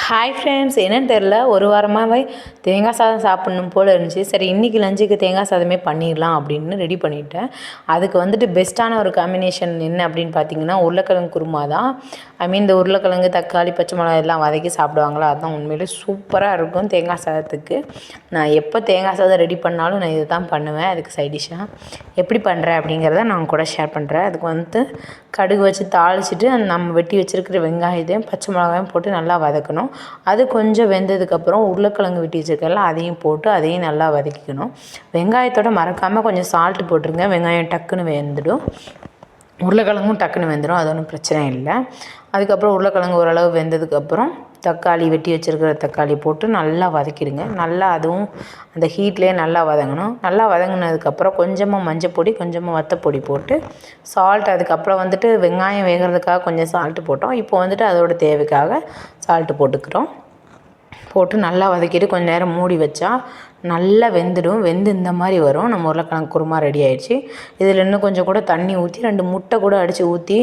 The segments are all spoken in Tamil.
ஹாய் ஃப்ரெண்ட்ஸ், என்னன்னு தெரில, ஒரு வாரமாகவே தேங்காய் சாதம் சாப்பிட்ணும் போல் இருந்துச்சு. சரி, இன்றைக்கி லஞ்சுக்கு தேங்காய் சாதமே பண்ணிடலாம் அப்படின்னு ரெடி பண்ணிவிட்டேன். அதுக்கு வந்துட்டு பெஸ்ட்டான ஒரு காம்பினேஷன் என்ன அப்படின்னு பார்த்தீங்கன்னா, உருளைக்கிழங்கு குருமா தான். இந்த உருளைக்கிழங்கு, தக்காளி, பச்சை மிளகாய் எல்லாம் வதக்கி சாப்பிடுவாங்களா, அதுதான் உண்மையிலே சூப்பராக இருக்கும் தேங்காய் சாதத்துக்கு. நான் எப்போ தேங்காய் சாதம் ரெடி பண்ணாலும் நான் இதை தான் பண்ணுவேன். அதுக்கு சைடிஷ்ஷாக எப்படி பண்ணுறேன் அப்படிங்கிறத நான் கூட ஷேர் பண்ணுறேன். அதுக்கு வந்துட்டு கடுகு வச்சு தாளிச்சிட்டு நம்ம வெட்டி வச்சுருக்கிற வெங்காயத்தையும் பச்சை மிளகாயும் போட்டு நல்லா வதக்கணும். அது கொஞ்சம் வெந்ததுக்கப்புறம் உருளைக்கிழங்கு வெட்டி வச்சுருக்கல அதையும் போட்டு அதையும் நல்லா வதக்கிக்கணும். வெங்காயத்தோட மறக்காமல் கொஞ்சம் சால்ட்டு போட்டுருங்க. வெங்காயம் டக்குன்னு வெந்துடும், உருளைக்கிழங்கும் டக்குன்னு வெந்துடும், அது ஒன்றும் பிரச்சனை இல்லை. அதுக்கப்புறம் உருளைக்கிழங்கு ஓரளவு வெந்ததுக்கப்புறம் தக்காளி வெட்டி வச்சுருக்கிற தக்காளி போட்டு நல்லா வதக்கிடுங்க. நல்லா அதுவும் அந்த ஹீட்லேயே நல்லா வதங்கணும். நல்லா வதங்கினதுக்கப்புறம் கொஞ்சமாக மஞ்சள் பொடி, கொஞ்சமாக வத்தப்பொடி போட்டு சால்ட், அதுக்கப்புறம் வந்துட்டு வெங்காயம் வேகிறதுக்காக கொஞ்சம் சால்ட்டு போட்டோம். இப்போ வந்துட்டு அதோட தேவைக்காக சால்ட்டு போட்டுக்கிறோம். போட்டு நல்லா வதக்கிட்டு கொஞ்சம் நேரம் மூடி வச்சா நல்லா வெந்துடும். வெந்து இந்த மாதிரி வரும். நம்ம உருளைக்கிழங்கு குருமா ரெடி ஆகிடுச்சு. இதில் இன்னும் கொஞ்சம் கூட தண்ணி ஊற்றி 2 முட்டை கூட அடித்து ஊற்றி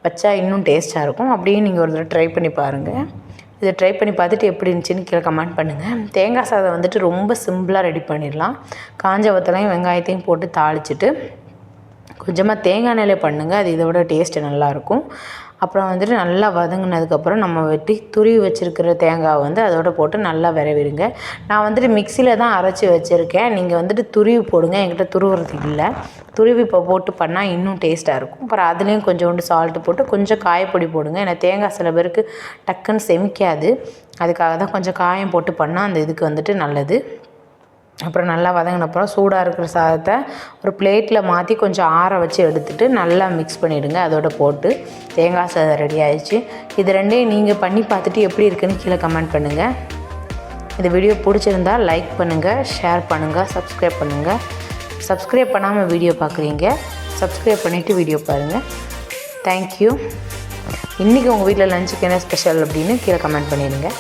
வச்சா இன்னும் டேஸ்ட்டாக இருக்கும். அப்படியே நீங்கள் ஒரு தடவை ட்ரை பண்ணி பாருங்கள். இதை ட்ரை பண்ணி பார்த்துட்டு எப்படி இருந்துச்சுன்னு கீழே கமெண்ட் பண்ணுங்கள். தேங்காய் சாதம் வந்துட்டு ரொம்ப சிம்பிளாக ரெடி பண்ணிடலாம். காஞ்ச வத்தலையும் வெங்காயத்தையும் போட்டு தாளிச்சிட்டு கொஞ்சமாக தேங்காய் எண்ணெயிலே பண்ணுங்கள். அது இதோட டேஸ்ட்டு நல்லாயிருக்கும். அப்புறம் வந்துட்டு நல்லா வதங்கினதுக்கப்புறம் நம்ம வெட்டி துருவி வச்சுருக்கிற தேங்காய் வந்து அதோட போட்டு நல்லா விரவிடுங்க. நான் வந்துட்டு மிக்சியில் தான் அரைச்சி வச்சுருக்கேன். நீங்கள் வந்துட்டு துருவி போடுங்க. என்கிட்ட துருவுறதுக்கு இல்லை. துருவி இப்போ போட்டு பண்ணால் இன்னும் டேஸ்ட்டாக இருக்கும். அப்புறம் அதுலேயும் கொஞ்சோண்டு சால்ட்டு போட்டு கொஞ்சம் காயப்பொடி போடுங்க. ஏன்னா தேங்காய் சில பேருக்கு டக்குன்னு செமிக்காது. அதுக்காக தான் கொஞ்சம் காயம் போட்டு பண்ணால் அந்த இதுக்கு வந்துட்டு நல்லது. அப்புறம் நல்லா வதங்கினப்புறம் சூடாக இருக்கிற சாதத்தை ஒரு பிளேட்டில் மாற்றி கொஞ்சம் ஆற வச்சு எடுத்துகிட்டு நல்லா மிக்ஸ் பண்ணிவிடுங்க. அதோட போட்டு தேங்காய் சாதம் ரெடி ஆகிடுச்சு. இது ரெண்டையும் நீங்கள் பண்ணி பார்த்துட்டு எப்படி இருக்குன்னு கீழே கமெண்ட் பண்ணுங்கள். இந்த வீடியோ பிடிச்சிருந்தால் லைக் பண்ணுங்கள், ஷேர் பண்ணுங்கள், சப்ஸ்கிரைப் பண்ணுங்கள். சப்ஸ்கிரைப் பண்ணாமல் வீடியோ பார்க்குறீங்க, சப்ஸ்கிரைப் பண்ணிவிட்டு வீடியோ பாருங்கள். தேங்க்யூ. இன்றைக்கி உங்கள் வீட்டில் லஞ்சுக்கு என்ன ஸ்பெஷல் அப்படின்னு கீழே கமெண்ட் பண்ணிடுங்க.